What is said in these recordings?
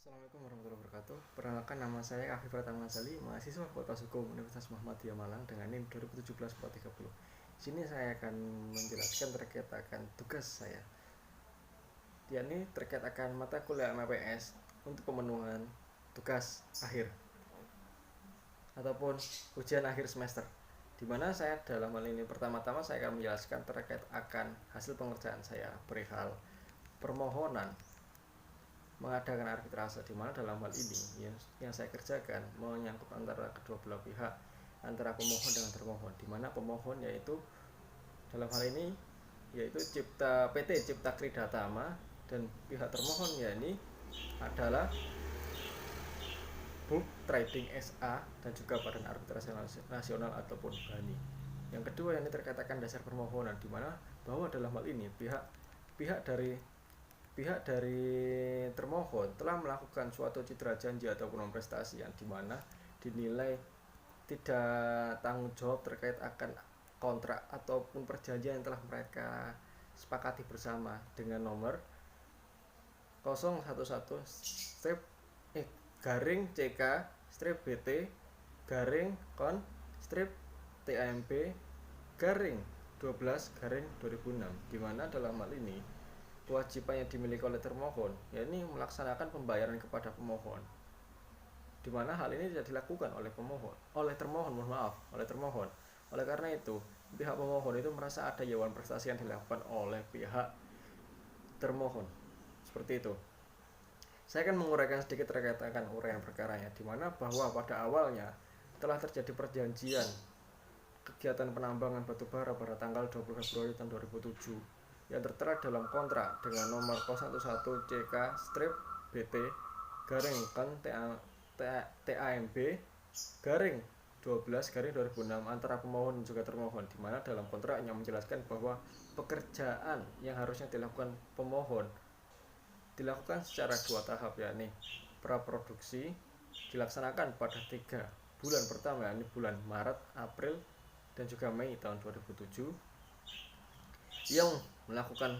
Assalamualaikum warahmatullahi wabarakatuh. Perkenalkan, nama saya Afif Pratama Sali, mahasiswa Fakultas Hukum Universitas Muhammadiyah Malang dengan NIM 2017-430. Di sini saya akan menjelaskan terkait akan tugas saya, yakni terkait akan mata kuliah MPS untuk pemenuhan tugas akhir ataupun ujian akhir semester. Di mana saya dalam hal ini pertama-tama saya akan menjelaskan terkait akan hasil pengerjaan saya perihal permohonan mengadakan arbitrase, di mana dalam hal ini yang saya kerjakan menyangkut antara kedua belah pihak, antara pemohon dengan termohon, di mana pemohon yaitu dalam hal ini yaitu PT Cipta Kridatama, dan pihak termohon yakni adalah BUK Trading SA dan juga Badan Arbitrase Nasional ataupun BANI. Yang kedua yang terkatakan dasar permohonan, di mana bahwa dalam hal ini pihak dari termohon telah melakukan suatu citra janji ataupun prestasi yang dimana dinilai tidak tanggung jawab terkait akan kontrak ataupun perjanjian yang telah mereka sepakati bersama dengan nomor 011 strip garing CK strip BT garing kon strip TAMB garing 12 garing 2006, di mana dalam hal ini kewajiban yang dimiliki oleh termohon yakni melaksanakan pembayaran kepada pemohon, di mana hal ini tidak dilakukan oleh termohon. Oleh karena itu, pihak pemohon itu merasa ada yawan prestasi yang dilakukan oleh pihak termohon. Seperti itu. Saya akan menguraikan sedikit terkait akan uraian perkaranya, di mana bahwa pada awalnya telah terjadi perjanjian kegiatan penambangan batubara pada tanggal 20 Februari tahun 2007 yang tertera dalam kontrak dengan nomor 011 CK strip BT garing kan TAMB garing 12 garing 2006 antara pemohon dan juga termohon, di mana dalam kontraknya menjelaskan bahwa pekerjaan yang harusnya dilakukan pemohon dilakukan secara dua tahap, yakni praproduksi dilaksanakan pada 3 bulan pertama, yakni bulan Maret, April, dan juga Mei tahun 2007, yang melakukan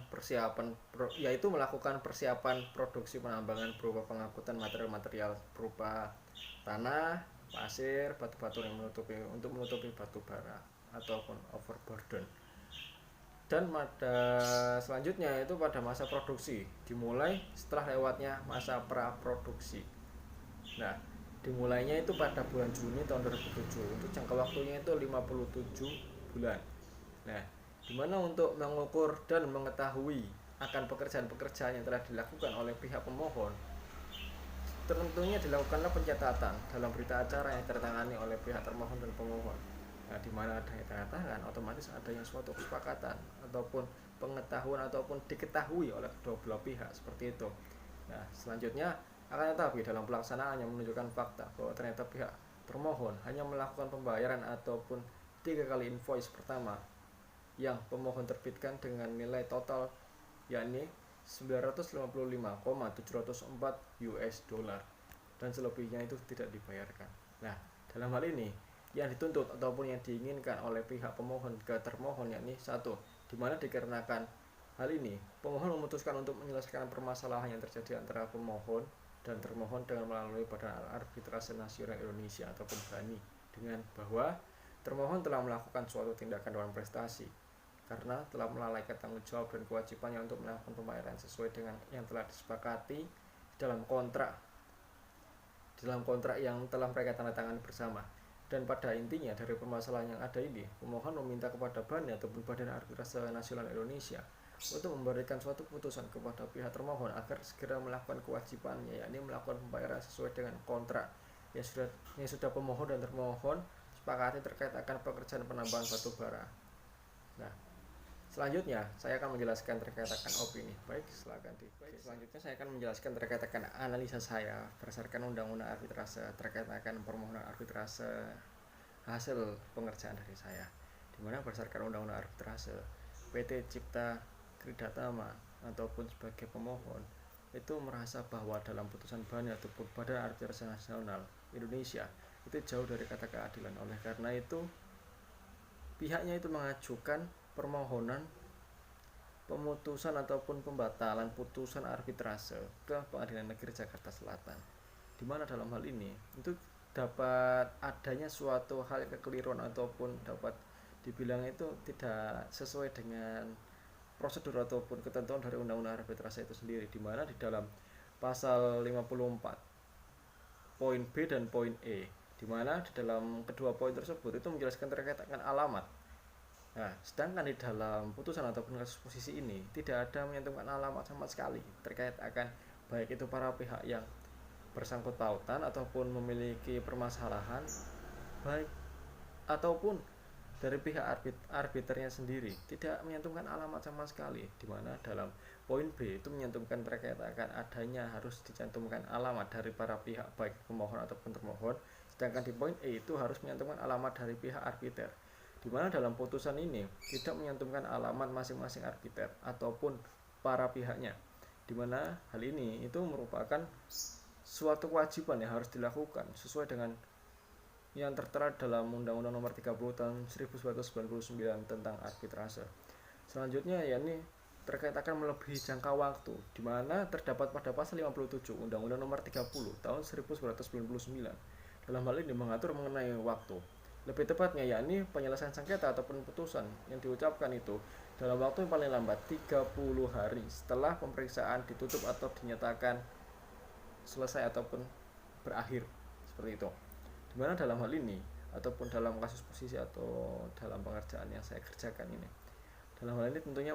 persiapan produksi penambangan berupa pengangkutan material-material berupa tanah, pasir, batu-batu yang menutupi batu bara ataupun overburden. Dan pada selanjutnya itu pada masa produksi dimulai setelah lewatnya masa praproduksi. Nah, dimulainya itu pada bulan Juni tahun 2007. Untuk jangka waktunya itu 57 bulan. Nah, dimana untuk mengukur dan mengetahui akan pekerjaan-pekerjaan yang telah dilakukan oleh pihak pemohon, tentunya dilakukanlah pencatatan dalam berita acara yang tertangani oleh pihak termohon dan pemohon. Nah, di mana ada yang tanda tangan, otomatis adanya suatu kesepakatan ataupun pengetahuan ataupun diketahui oleh kedua belah pihak, seperti itu. Nah, selanjutnya akan tetapi dalam pelaksanaannya menunjukkan fakta bahwa ternyata pihak termohon hanya melakukan pembayaran ataupun 3 kali invoice pertama yang pemohon terbitkan dengan nilai total yakni 955,704 US dollar, dan selebihnya itu tidak dibayarkan. Nah, dalam hal ini yang dituntut ataupun yang diinginkan oleh pihak pemohon ke termohon yakni satu, di mana dikarenakan hal ini pemohon memutuskan untuk menyelesaikan permasalahan yang terjadi antara pemohon dan termohon dengan melalui Badan Arbitrase Nasional Indonesia ataupun BANI, dengan bahwa termohon telah melakukan suatu tindakan dewan prestasi karena telah melalaikan tanggung jawab dan kewajibannya untuk melakukan pembayaran sesuai dengan yang telah disepakati dalam kontrak yang telah mereka tanda tangani bersama. Dan pada intinya dari permasalahan yang ada ini, pemohon meminta kepada BANI ataupun Badan Arbitrase Nasional Indonesia untuk memberikan suatu keputusan kepada pihak termohon agar segera melakukan kewajibannya, yakni melakukan pembayaran sesuai dengan kontrak yang sudah pemohon dan termohon sepakati terkait akan pekerjaan penambangan batu bara. Nah, selanjutnya saya akan menjelaskan terkait akan opini. Selanjutnya saya akan menjelaskan terkait akan analisa saya berdasarkan undang-undang arbitrase terkait akan permohonan arbitrase hasil pengerjaan dari saya, dimana berdasarkan undang-undang arbitrase PT Cipta Kridatama ataupun sebagai pemohon itu merasa bahwa dalam putusan BANI ataupun Badan Arbitrase Nasional Indonesia itu jauh dari kata keadilan. Oleh karena itu pihaknya itu mengajukan permohonan pemutusan ataupun pembatalan putusan arbitrase ke Pengadilan Negeri Jakarta Selatan, di mana dalam hal ini itu dapat adanya suatu hal kekeliruan ataupun dapat dibilang itu tidak sesuai dengan prosedur ataupun ketentuan dari undang-undang arbitrase itu sendiri, di mana di dalam pasal 54 poin B dan poin E, di mana di dalam kedua poin tersebut itu menjelaskan terkait dengan alamat. Nah, sedangkan di dalam putusan ataupun kasus posisi ini tidak ada menyentuhkan alamat sama sekali terkait akan baik itu para pihak yang bersangkut pautan ataupun memiliki permasalahan, baik ataupun dari pihak arbiternya sendiri tidak menyentuhkan alamat sama sekali, di mana dalam poin B itu menyentuhkan terkait akan adanya harus dicantumkan alamat dari para pihak baik pemohon ataupun termohon, sedangkan di poin E itu harus menyantumkan alamat dari pihak arbiter, di mana dalam putusan ini tidak menyantumkan alamat masing-masing arbiter ataupun para pihaknya, di mana hal ini itu merupakan suatu kewajiban yang harus dilakukan sesuai dengan yang tertera dalam Undang-Undang Nomor 30 Tahun 1999 tentang arbitrase. Selanjutnya yakni terkait akan melebihi jangka waktu, di mana terdapat pada pasal 57 Undang-Undang Nomor 30 Tahun 1999. Dalam hal ini mengatur mengenai waktu. Lebih tepatnya yakni penyelesaian sengketa ataupun putusan yang diucapkan itu dalam waktu yang paling lambat 30 hari setelah pemeriksaan ditutup atau dinyatakan selesai ataupun berakhir, seperti itu. Dimana dalam hal ini ataupun dalam kasus posisi atau dalam pengerjaan yang saya kerjakan ini, dalam hal ini tentunya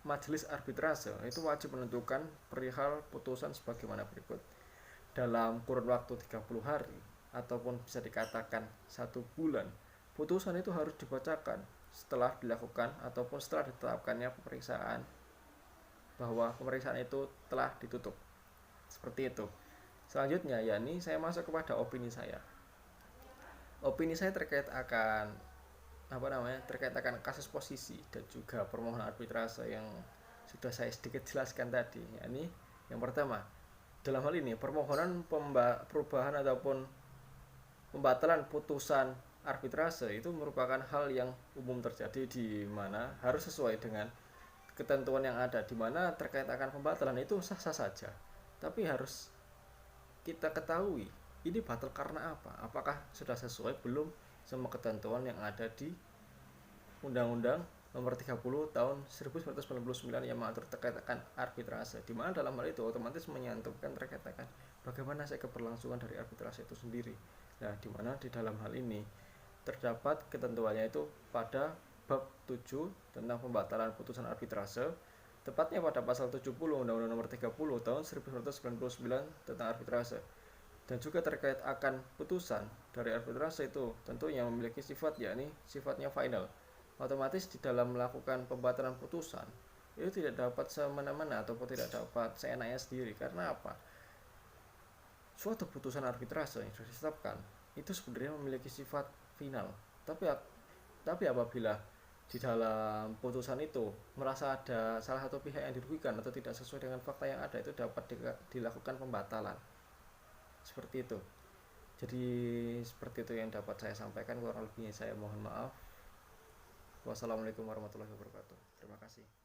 majelis arbitrase itu wajib menentukan perihal putusan sebagaimana berikut. Dalam kurun waktu 30 hari ataupun bisa dikatakan 1 bulan, putusan itu harus dibacakan setelah dilakukan ataupun setelah ditetapkannya pemeriksaan, bahwa pemeriksaan itu telah ditutup, seperti itu. Selanjutnya yakni saya masuk kepada opini saya. Opini saya terkait akan terkait akan kasus posisi dan juga permohonan arbitrase yang sudah saya sedikit jelaskan tadi. Yakni yang pertama, dalam hal ini permohonan perubahan ataupun pembatalan putusan arbitrase itu merupakan hal yang umum terjadi, di mana harus sesuai dengan ketentuan yang ada, di mana terkait akan pembatalan itu sah-sah saja, tapi harus kita ketahui ini batal karena apa, apakah sudah sesuai belum sama ketentuan yang ada di Undang-Undang Nomor 30 Tahun 1999 yang mengatur terkait akan arbitrase, di mana dalam hal itu otomatis menyantumkan terkait akan bagaimana saya keberlangsungan dari arbitrase itu sendiri. Nah, di mana di dalam hal ini terdapat ketentuannya itu pada bab 7 tentang pembatalan putusan arbitrase, tepatnya pada pasal 70 Undang-Undang Nomor 30 Tahun 1999 tentang arbitrase. Dan juga terkait akan putusan dari arbitrase itu tentunya memiliki sifat yakni sifatnya final. Otomatis di dalam melakukan pembatalan putusan itu tidak dapat semena-mena ataupun tidak dapat seenaknya sendiri. Karena apa? Suatu putusan arbitrase yang sudah ditetapkan itu sebenarnya memiliki sifat final. Tapi apabila di dalam putusan itu merasa ada salah satu pihak yang dirugikan atau tidak sesuai dengan fakta yang ada, itu dapat dilakukan pembatalan. Seperti itu. Jadi seperti itu yang dapat saya sampaikan, kurang lebihnya saya mohon maaf. Wassalamualaikum warahmatullahi wabarakatuh. Terima kasih.